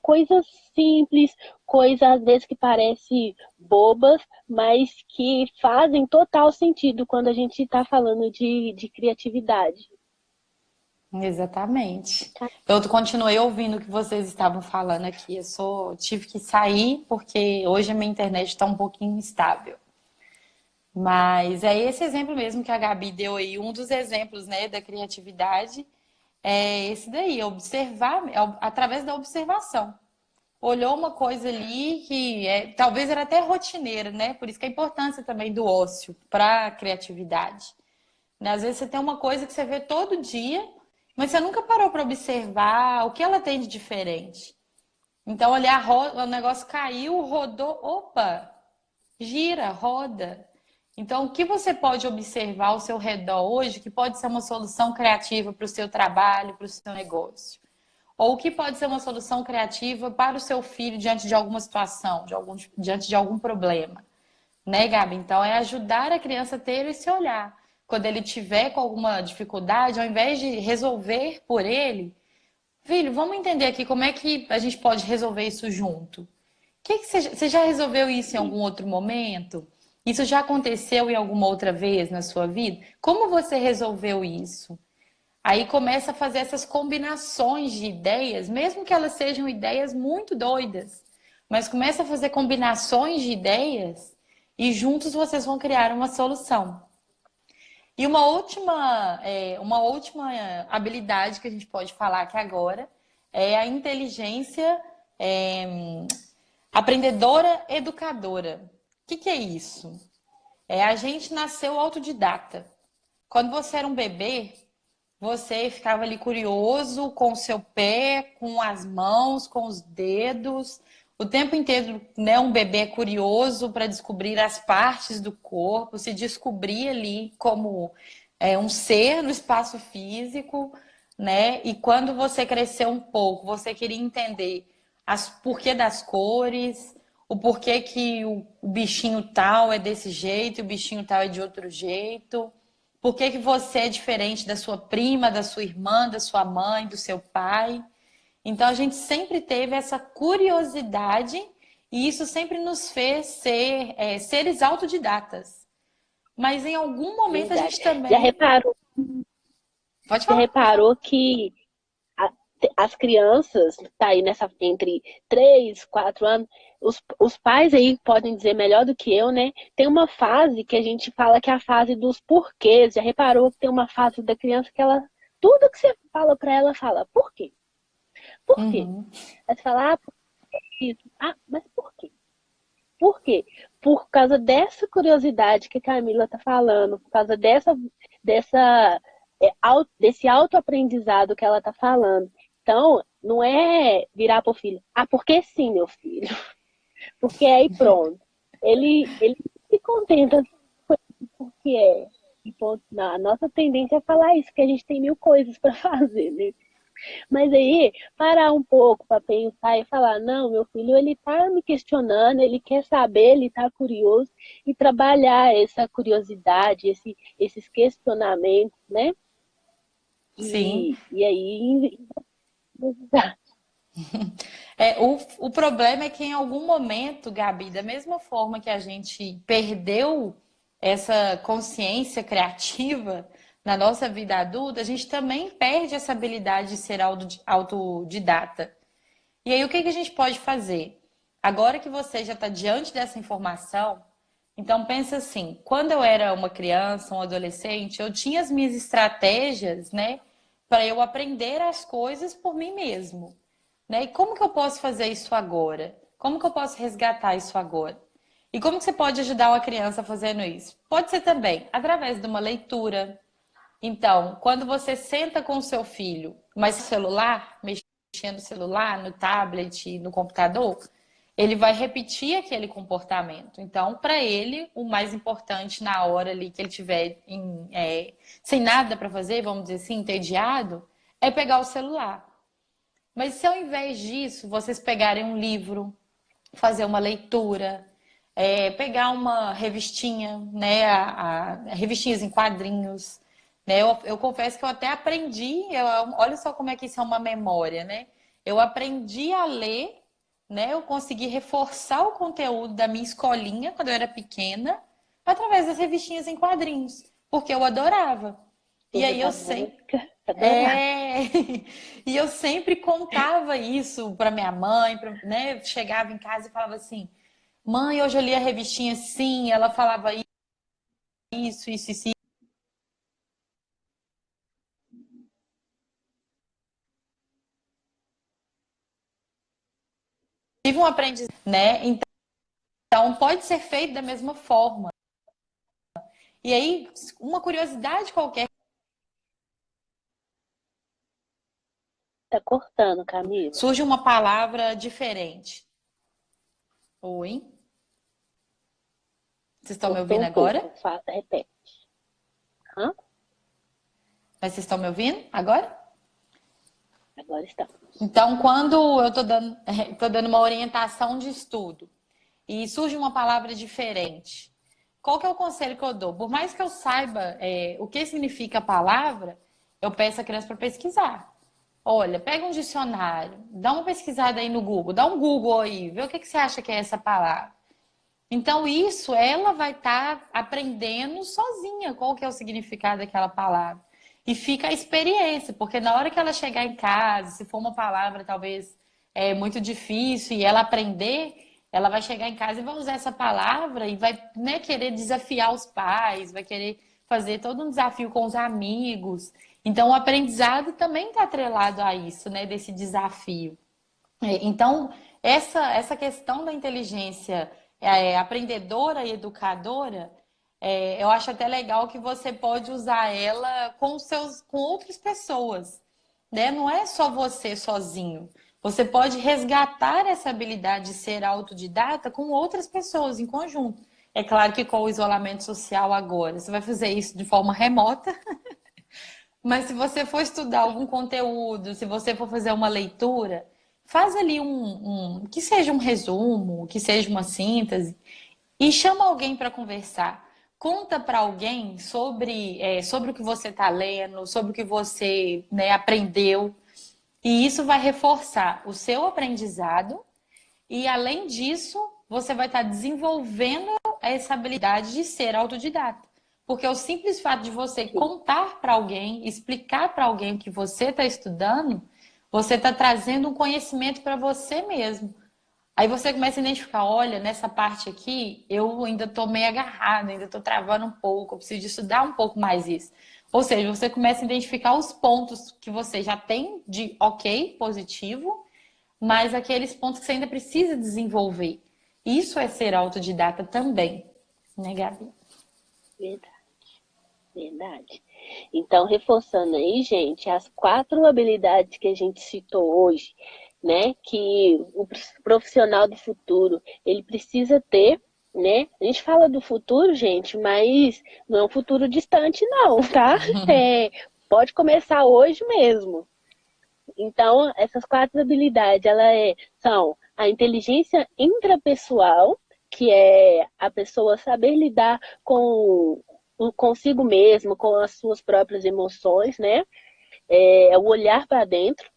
coisas simples, coisas às vezes que parecem bobas, mas que fazem total sentido quando a gente está falando de criatividade.
Exatamente. Eu continuei ouvindo o que vocês estavam falando aqui. Tive que sair porque hoje a minha internet está um pouquinho instável. Mas é esse exemplo mesmo que a Gabi deu aí, um dos exemplos, né, da criatividade é esse daí, observar através da observação. Olhou uma coisa ali que talvez era até rotineira, né? Por isso que a importância também do ócio para a criatividade. Né? Às vezes você tem uma coisa que você vê todo dia, mas você nunca parou para observar o que ela tem de diferente. Então, olhar, o negócio caiu, rodou, opa, gira, roda. Então, o que você pode observar ao seu redor hoje que pode ser uma solução criativa para o seu trabalho, para o seu negócio? Ou o que pode ser uma solução criativa para o seu filho diante de alguma situação, diante de algum problema? Né, Gabi? Então, é ajudar a criança a ter esse olhar. Quando ele tiver com alguma dificuldade, ao invés de resolver por ele, filho, vamos entender aqui como é que a gente pode resolver isso junto. Que você já resolveu isso em algum outro momento? Isso já aconteceu em alguma outra vez na sua vida? Como você resolveu isso? Aí começa a fazer essas combinações de ideias, mesmo que elas sejam ideias muito doidas, mas começa a fazer combinações de ideias e juntos vocês vão criar uma solução. E uma última habilidade que a gente pode falar aqui agora é a inteligência aprendedora educadora. O que é isso? A gente nasceu autodidata. Quando você era um bebê, você ficava ali curioso com o seu pé, com as mãos, com os dedos. O tempo inteiro, né, um bebê é curioso para descobrir as partes do corpo, se descobrir ali como um ser no espaço físico, né? E quando você cresceu um pouco, você queria entender porquê das cores, o porquê que o bichinho tal é desse jeito, o bichinho tal é de outro jeito. Por que você é diferente da sua prima, da sua irmã, da sua mãe, do seu pai? Então a gente sempre teve essa curiosidade e isso sempre nos fez ser seres autodidatas. Mas em algum momento a
Verdade.
gente também. Pode
Já
falar, pode falar.
reparou que as crianças, tá aí nessa entre 3, 4 anos, os pais aí podem dizer melhor do que eu, né? Tem uma fase que a gente fala que é a fase dos porquês. Já reparou que tem uma fase da criança que ela, tudo que você fala pra ela, fala, por quê? Por quê?
Uhum.
Aí você fala, por que isso? Mas por quê? Por quê? Por causa dessa curiosidade que a Camila tá falando, por causa dessa desse autoaprendizado que ela tá falando. Então, não é virar pro filho, porque sim, meu filho. Porque aí pronto. Ele se contenta com porque é. E ponto. Não, a nossa tendência é falar isso, que a gente tem mil coisas para fazer, né? Mas aí, parar um pouco para pensar e falar, não, meu filho, ele tá me questionando, ele quer saber, ele tá curioso, e trabalhar essa curiosidade, esses questionamentos, né?
Sim.
E aí,
O problema é que em algum momento, Gabi, da mesma forma que a gente perdeu essa consciência criativa na nossa vida adulta, a gente também perde essa habilidade de ser autodidata. E aí, o que a gente pode fazer? Agora que você já está diante dessa informação, então pensa assim, quando eu era uma criança, um adolescente, eu tinha as minhas estratégias, né, para eu aprender as coisas por mim mesmo. Né? E como que eu posso fazer isso agora? Como que eu posso resgatar isso agora? E como que você pode ajudar uma criança fazendo isso? Pode ser também através de uma leitura. Então, quando você senta com o seu filho, mas celular, mexendo no celular, no tablet, no computador, ele vai repetir aquele comportamento. Então, para ele, o mais importante na hora ali que ele tiver sem nada para fazer, vamos dizer assim, entediado, é pegar o celular. Mas se ao invés disso, vocês pegarem um livro, fazer uma leitura, pegar uma revistinha, né, revistinhas em quadrinhos, né, eu confesso que eu até aprendi, olha só como é que isso é uma memória, né? Eu aprendi a ler, né, eu consegui reforçar o conteúdo da minha escolinha quando eu era pequena, através das revistinhas em quadrinhos, porque eu adorava. E
turma
aí
da
eu sei
Mônica. Adorar.
É, e eu sempre contava isso para minha mãe, né? Chegava em casa e falava assim: mãe, hoje eu li a revistinha assim, ela falava isso. Tive um aprendizado, né? Então pode ser feito da mesma forma. E aí, uma curiosidade qualquer,
Tá cortando, Camila.
surge uma palavra diferente. Oi? Vocês estão me
Cortou
ouvindo
um
agora?
pouco. Repete. Hã?
Mas vocês estão me ouvindo agora?
Agora está.
Então, quando eu tô dando uma orientação de estudo e surge uma palavra diferente, qual que é o conselho que eu dou? Por mais que eu saiba o que significa a palavra, eu peço a criança para pesquisar. Olha, pega um dicionário, dá uma pesquisada aí no Google, dá um Google aí, vê o que você acha que é essa palavra. Então, isso ela vai estar aprendendo sozinha qual que é o significado daquela palavra. E fica a experiência, porque na hora que ela chegar em casa, se for uma palavra talvez muito difícil e ela aprender, ela vai chegar em casa e vai usar essa palavra e vai, né, querer desafiar os pais, vai querer fazer todo um desafio com os amigos. Então, o aprendizado também está atrelado a isso, né, desse desafio. Então, essa questão da inteligência aprendedora e educadora, eu acho até legal que você pode usar ela com outras pessoas, né? Não é só você sozinho. Você pode resgatar essa habilidade de ser autodidata com outras pessoas em conjunto. É claro que com o isolamento social agora, você vai fazer isso de forma remota, mas se você for estudar algum conteúdo, se você for fazer uma leitura, faz ali que seja um resumo, que seja uma síntese, e chama alguém para conversar. Conta para alguém sobre o que você está lendo, sobre o que você, né, aprendeu. E isso vai reforçar o seu aprendizado. E além disso, você vai estar desenvolvendo essa habilidade de ser autodidata. Porque o simples fato de você
Sim.
contar para alguém, explicar para alguém o que você está estudando, você está trazendo um conhecimento para você mesmo. Aí você começa a identificar, olha, nessa parte aqui, eu ainda estou meio agarrada, ainda estou travando um pouco, eu preciso de estudar um pouco mais isso. Ou seja, você começa a identificar os pontos que você já tem de ok, positivo, mas aqueles pontos que você ainda precisa desenvolver. Isso é ser autodidata também, né, Gabi?
Verdade, verdade. Então, reforçando aí, gente, as 4 habilidades que a gente citou hoje, né? Que o profissional do futuro, ele precisa ter, né? A gente fala do futuro, gente, mas não é um futuro distante, não, tá? Pode começar hoje mesmo. Então, essas 4 habilidades, são a inteligência intrapessoal, que é a pessoa saber lidar com consigo mesmo, com as suas próprias emoções, né? É o olhar para dentro.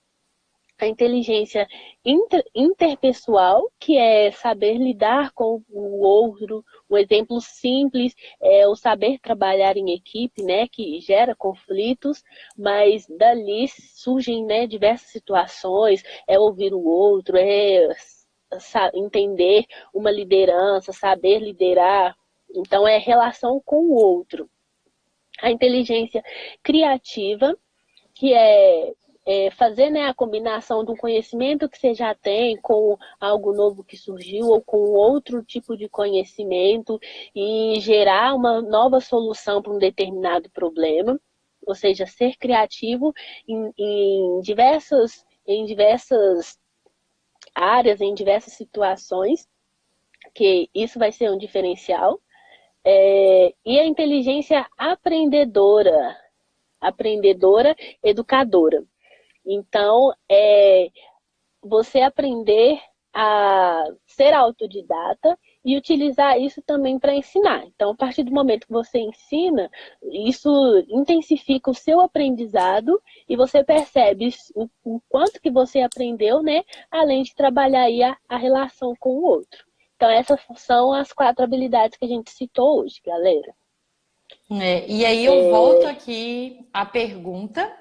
A inteligência interpessoal, que é saber lidar com o outro. Um exemplo simples é o saber trabalhar em equipe, né, que gera conflitos, mas dali surgem, né, diversas situações, é ouvir o outro, entender uma liderança, saber liderar. Então, é relação com o outro. A inteligência criativa, que fazer, né, a combinação do conhecimento que você já tem com algo novo que surgiu ou com outro tipo de conhecimento e gerar uma nova solução para um determinado problema. Ou seja, ser criativo em diversas áreas, em diversas situações, que isso vai ser um diferencial. E a inteligência aprendedora, educadora. Então, você aprender a ser autodidata e utilizar isso também para ensinar. Então, a partir do momento que você ensina, isso intensifica o seu aprendizado e você percebe o quanto que você aprendeu, né? Além de trabalhar aí a relação com o outro. Então, essas são as 4 habilidades que a gente citou hoje, galera.
E aí eu volto aqui à pergunta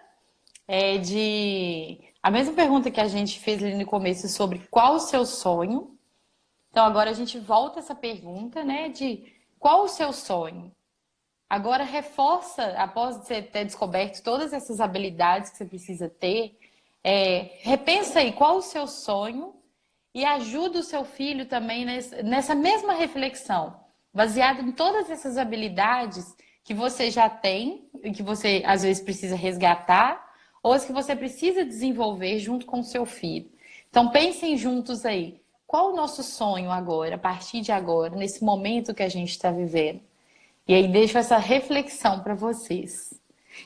de a mesma pergunta que a gente fez ali no começo sobre qual o seu sonho. Então agora a gente volta essa pergunta, né, de qual o seu sonho? Agora reforça, após você ter descoberto todas essas habilidades que você precisa ter, repensa aí qual o seu sonho e ajuda o seu filho também nessa mesma reflexão, baseado em todas essas habilidades que você já tem e que você às vezes precisa resgatar, ou as que você precisa desenvolver junto com o seu filho. Então pensem juntos aí, qual o nosso sonho agora, a partir de agora, nesse momento que a gente está vivendo? E aí deixo essa reflexão para vocês.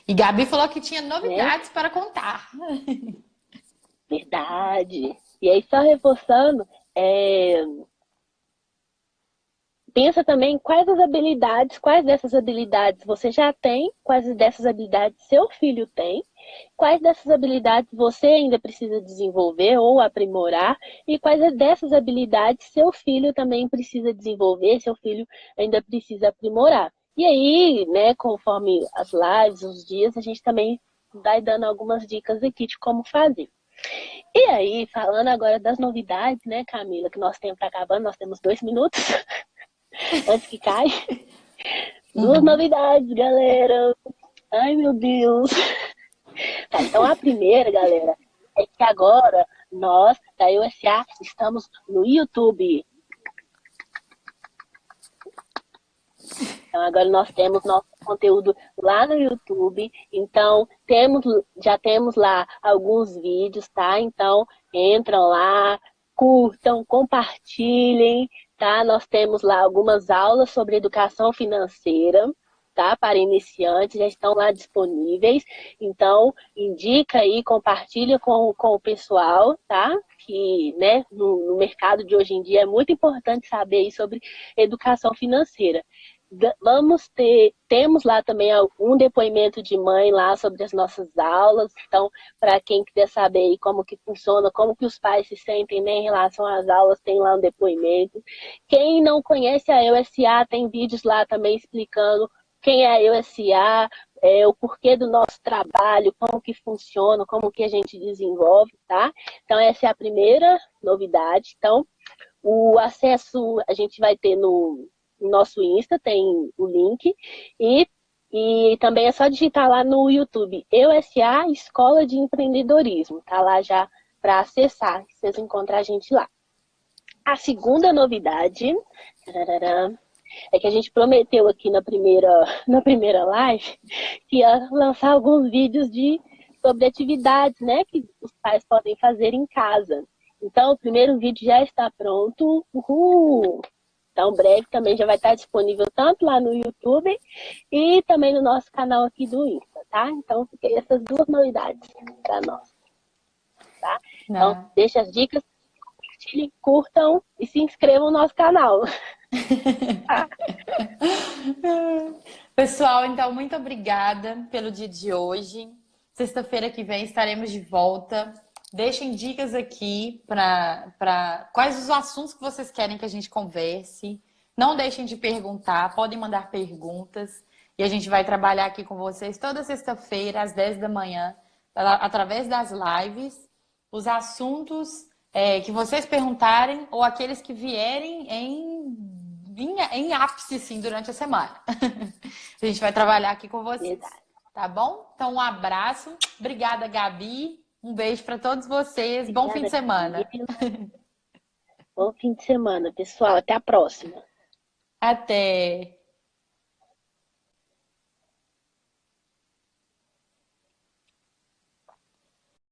E Gabi falou que tinha
né?
novidades para contar.
Verdade. E aí, só reforçando, é, pensa também quais dessas habilidades você já tem, quais dessas habilidades seu filho tem, quais dessas habilidades você ainda precisa desenvolver ou aprimorar, e quais dessas habilidades seu filho também precisa desenvolver, seu filho ainda precisa aprimorar. E aí, né, conforme as lives, os dias, a gente também vai dando algumas dicas aqui de como fazer. E aí, falando agora das novidades, né, Camila, que nosso tempo está acabando, nós temos 2 minutos antes que caia. Duas
Uhum.
novidades, galera. Ai, meu Deus. Tá, então a primeira, galera, é que agora nós, da USA, estamos no YouTube. Então agora nós temos nosso conteúdo lá no YouTube. Então já temos lá alguns vídeos, tá? Então entram lá, curtam, compartilhem, tá? Nós temos lá algumas aulas sobre educação financeira, tá? Para iniciantes, já estão lá disponíveis. Então indica aí, compartilha com o pessoal, tá? Que, né, no mercado de hoje em dia é muito importante saber aí sobre educação financeira. Temos lá também um depoimento de mãe lá sobre as nossas aulas. Então, para quem quiser saber aí como que funciona, como que os pais se sentem, né, em relação às aulas, tem lá um depoimento. Quem não conhece a EUSA, tem vídeos lá também explicando quem é a EUSA, o porquê do nosso trabalho, como que funciona, como que a gente desenvolve, tá? Então, essa é a primeira novidade. Então, o acesso a gente vai ter no nosso Insta, tem o link. E também é só digitar lá no YouTube, EUSA Escola de Empreendedorismo. Tá lá já para acessar, vocês encontrar a gente lá. A segunda novidade é que a gente prometeu aqui na primeira live que ia lançar alguns vídeos sobre atividades, né, que os pais podem fazer em casa. Então, o primeiro vídeo já está pronto. Uhul! Então, breve também já vai estar disponível tanto lá no YouTube e também no nosso canal aqui do Insta, tá? Então, fiquei essas duas novidades para nós, tá? Então,
Não.
deixa as dicas, compartilhem, curtam e se inscrevam no nosso canal.
Pessoal, então, muito obrigada pelo dia de hoje. Sexta-feira que vem estaremos de volta. Deixem dicas aqui para quais os assuntos que vocês querem que a gente converse. Não deixem de perguntar, podem mandar perguntas. E a gente vai trabalhar aqui com vocês toda sexta-feira, às 10 da manhã, através das lives, os assuntos que vocês perguntarem ou aqueles que vierem em ápice, sim, durante a semana. A gente vai trabalhar aqui com vocês,
Verdade.
tá bom? Então, um abraço. Obrigada, Gabi. Um beijo para todos vocês. Bom fim de
Obrigada,
semana.
Camila. Bom fim de semana, pessoal. Até a próxima.
Até!